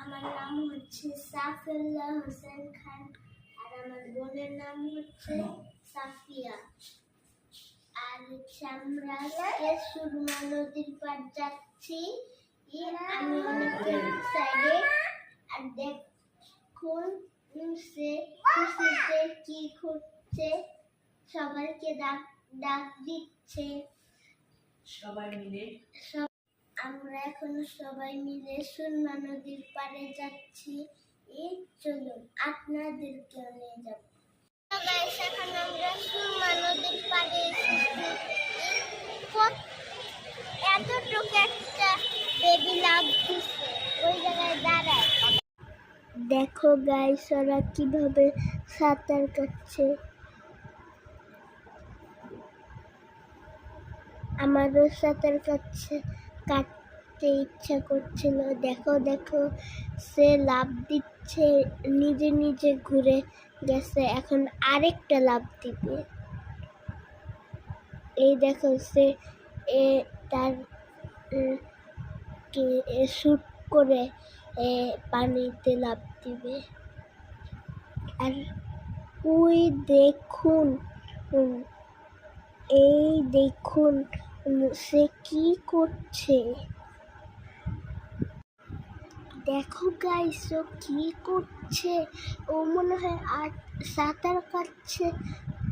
আমার নাম হচ্ছে সাফিউল্লাহ হোসেন খান আর আমার বোনের নাম হচ্ছে সাফিয়া। আর আমরা আজকে সুরমা নদীর পাড় যাচ্ছি। আমি অনেক এক্সাইটেড। আর দেখুন সে খুশিতে কি করছে, সবাইকে ডাক দিচ্ছে। সবাই মিলে আমরা এখন সবাই মিলে সুরমা নদীর পাড়ে যাচ্ছি। চলুন আপনাদেরকে নিয়ে যাব। এখন আমরা সুরমা নদীর পাড়ে এসেছি। এতটুকু একটা বেবি লাভ দিচ্ছে, ওই জায়গায় দাঁড়ায়। দেখো গাইস, ওরা কিভাবে সাঁতার কাটছে। আমারও সাঁতার কাটতে ইচ্ছা করছিল। দেখো দেখো, সে লাফ দিচ্ছে, নিজে নিজে ঘুরে গেছে, এখন আরেকটা লাফ দিবে। এই দেখো, সে তার শুট করে পানিতে লাফ দিবে। আর ওই দেখুন, এই দেখুন সে কি করছে। দেখো গাইস, ও কি করছে। ও মনে হয় আর সাঁতার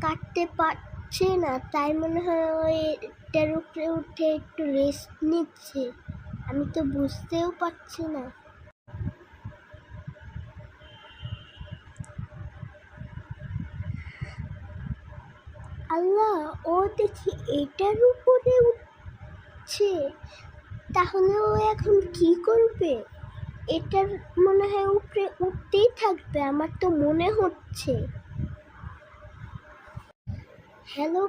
কাটতে পারছে না, তাই মনে হয় ওইটার উপরে উঠে একটু রেস্ট নিচ্ছে। আমি তো বুঝতেও পারছি না। আল্লাহ, ও দেখি এটার উপরে উঠছে, তাহলে ও এখন কি করবে? এটার মনে হয় উপরে উঠতেই থাকবে, আমার তো মনে হচ্ছে। হ্যালো,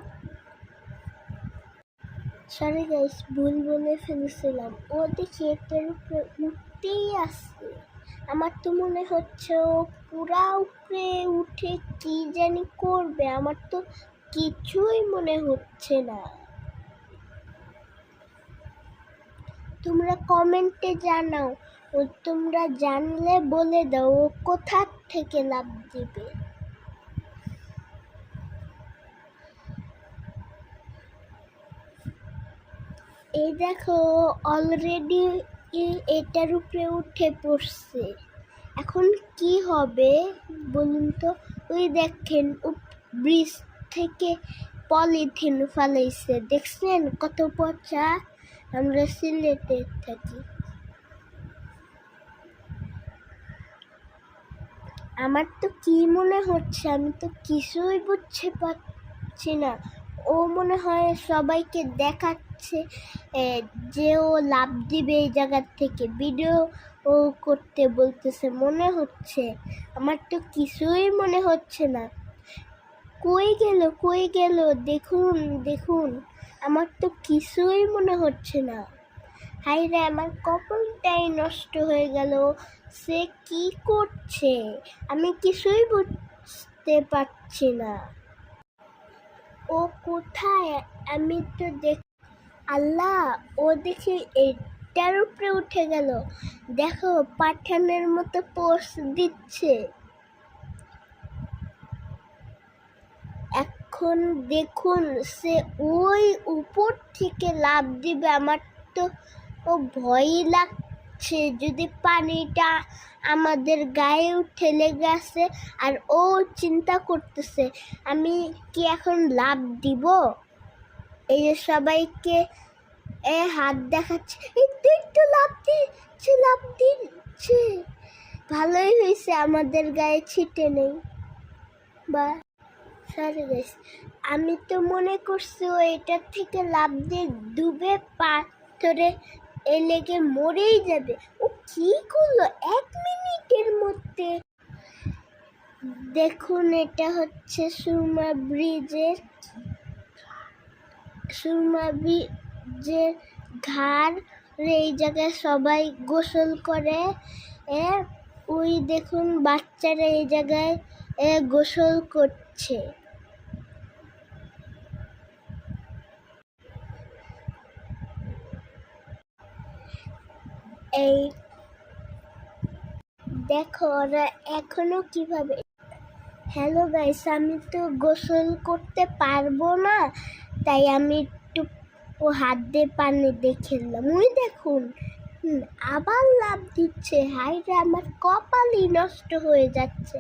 সরি গাইস, ভুল বলে ফেলেছিলাম। ও দেখি এটার উপরে উঠতেই আসছে। আমার তো মনে হচ্ছে ও পুরা উপরে উঠে কি জানি করবে, আমার তো কিছুই মনে হচ্ছে না। তোমরা কমেন্টে জানাও, ও তোমরা জানলে বলে দাও ও কোথা থেকে লাফ দিবে। এই দেখো, অলরেডি এটার উপরে উঠে পড়ছে। এখন কি হবে বলুন তো? ওই দেখেন, ব্রিজ থেকে পলিথিন ফালাইছে, দেখছেন কত পচা? আমরা সিলেটে থাকি। আমার তো কি মনে হচ্ছে, আমি তো কিছুই বুঝতে পারছি না। ও মনে হয় সবাইকে দেখাচ্ছে যে ও লাফ দিবে এই জায়গার থেকে, ভিডিও ও করতে বলতেছে মনে হচ্ছে। আমার তো কিছুই মনে হচ্ছে না। কই গেল দেখুন দেখুন, আমার তো কিছুই মনে হচ্ছে না। হাই রে, আমার কপালটাই নষ্ট হয়ে গেল। সে কি করছে আমি কিছুই বুঝতে পারছি না। ও কোথায়? আমি তো আল্লাহ, ও দেখি এটার উপরে উঠে গেল। দেখো, পাঠানের মতো পোজ দিচ্ছে। এখন দেখুন, সে ওই উপর থেকে লাফ দিবে। আমার তো ভয়ই লাগছে, যদি পানিটা আমাদের গায়ে উঠে লেগে আসে। আর ও চিন্তা করতেছে আমি কি এখন লাফ দিব। এই যে সবাইকে হাত দেখাচ্ছে, এই তো লাফ দিচ্ছে। ভালোই হয়েছে আমাদের গায়ে ছিটে নেই। বা সরি গাইস, আমি তো মনে করছি ও এটার থেকে লাফ দিয়ে ডুবে পাথরে লেগে মরেই যাবে। ও কি করলো 1 মিনিটের মধ্যে? দেখুন, এটা হচ্ছে সুরমা ব্রিজের ঘাট। এই জায়গায় সবাই গোসল করে। ওই দেখুন, বাচ্চারা এই জায়গায় গোসল করছে। এই দেখো ওরা এখনো কিভাবে। হ্যালো গাইস, আমি তো গোসল করতে পারবো না, তাই আমি একটু হাত দিয়ে পানি দিয়ে খেললাম। ওই দেখুন, আবার লাফ দিচ্ছে। হাই রে, আমার কপালই নষ্ট হয়ে যাচ্ছে।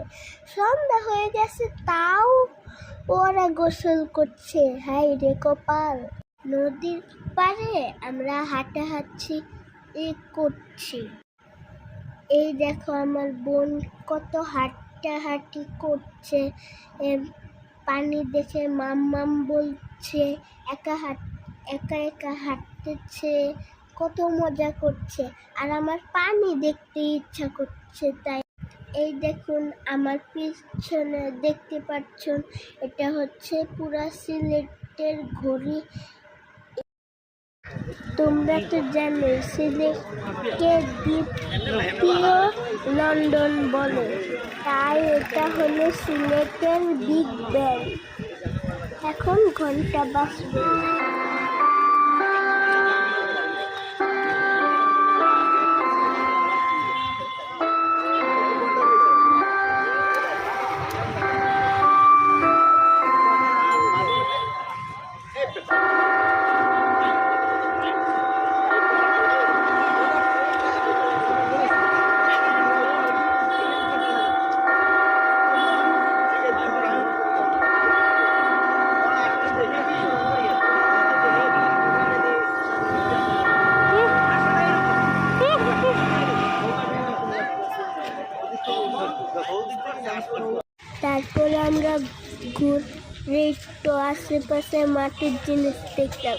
সন্ধ্যা হয়ে গেছে তাও ওরা গোসল করছে। হাই রে কপাল। নদীর পাড়ে আমরা হাঁটাহাঁটি করছি। এই দেখো আমার বোন কত হাঁটাহাঁটি করছে। পানি দেখে মাম বলছে, একা একা হাঁটতেছে, কত মজা করছে। আর আমার পানি দেখতে ইচ্ছা করছে, তাই। এই দেখুন আমার পিছনে দেখতে পাচ্ছেন, এটা হচ্ছে পুরা সিলেটের ঘড়ি। তোমরা তো জানো সিলেটকে দ্বিতীয় লন্ডন বলে, তাই এটা হলো সিলেটের বিগ ব্যান। এখন ঘন্টা বাজবে। তারপরে আমরা ঘুরে একটু আশেপাশে মাটির জিনিস দেখলাম।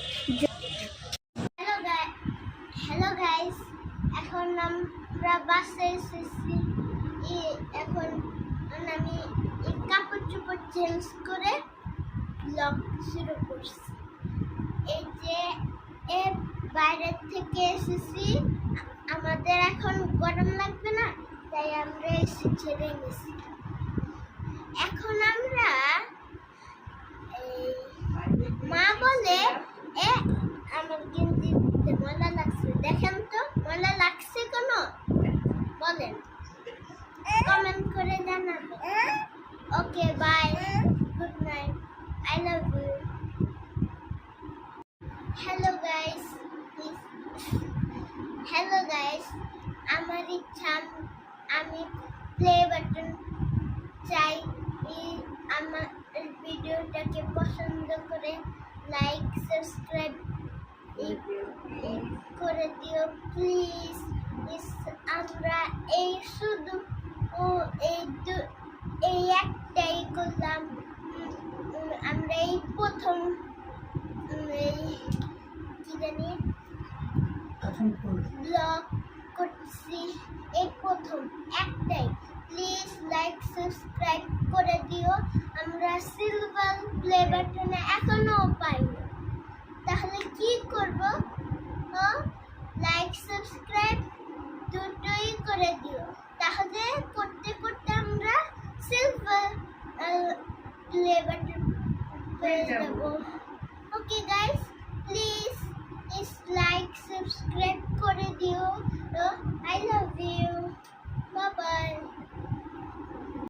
হ্যালো গাইস, এখন আমরা বাসে এসেছি। এখন আমি এই কাপড় চোপড় চেঞ্জ করে ব্লগ শুরু করছি। এই যে বাইরের থেকে এসেছি, আমাদের এখন গরম লাগবে না, তাই আমরা এসে ছেড়ে নিয়েছি। এখন আমরা মা বলে আমার গেঞ্জিতে ময়লা লাগছে, দেখেন তো ময়লা লাগছে কোনো, বলেন, কমেন্ট করে জানাবেন। Okay bye, good night, I love you. Hello guys, আমার ইচ্ছা আমি প্লে বাটন চাই। আমার ভিডিওটাকে পছন্দ করে লাইক সাবস্ক্রাইব করে দিও প্লিজ। আমরা এই শুধু এই একটাই করলাম। আমরা এই প্রথম কি জানি ব্লগ করছি, এই প্রথম একটাই। প্লিজ লাইক সাবস্ক্রাইব করে দিও। আমরা সিলভার প্লে বাটনে এখনো পাইনি, তাহলে কি করব? লাইক সাবস্ক্রাইব দুটোই করে দিও, তাহলে করতে করতে আমরা সিলভার প্লে বাটন পেয়ে যাব। Okay guys, please like subscribe করে দিও। I love you. Bye bye.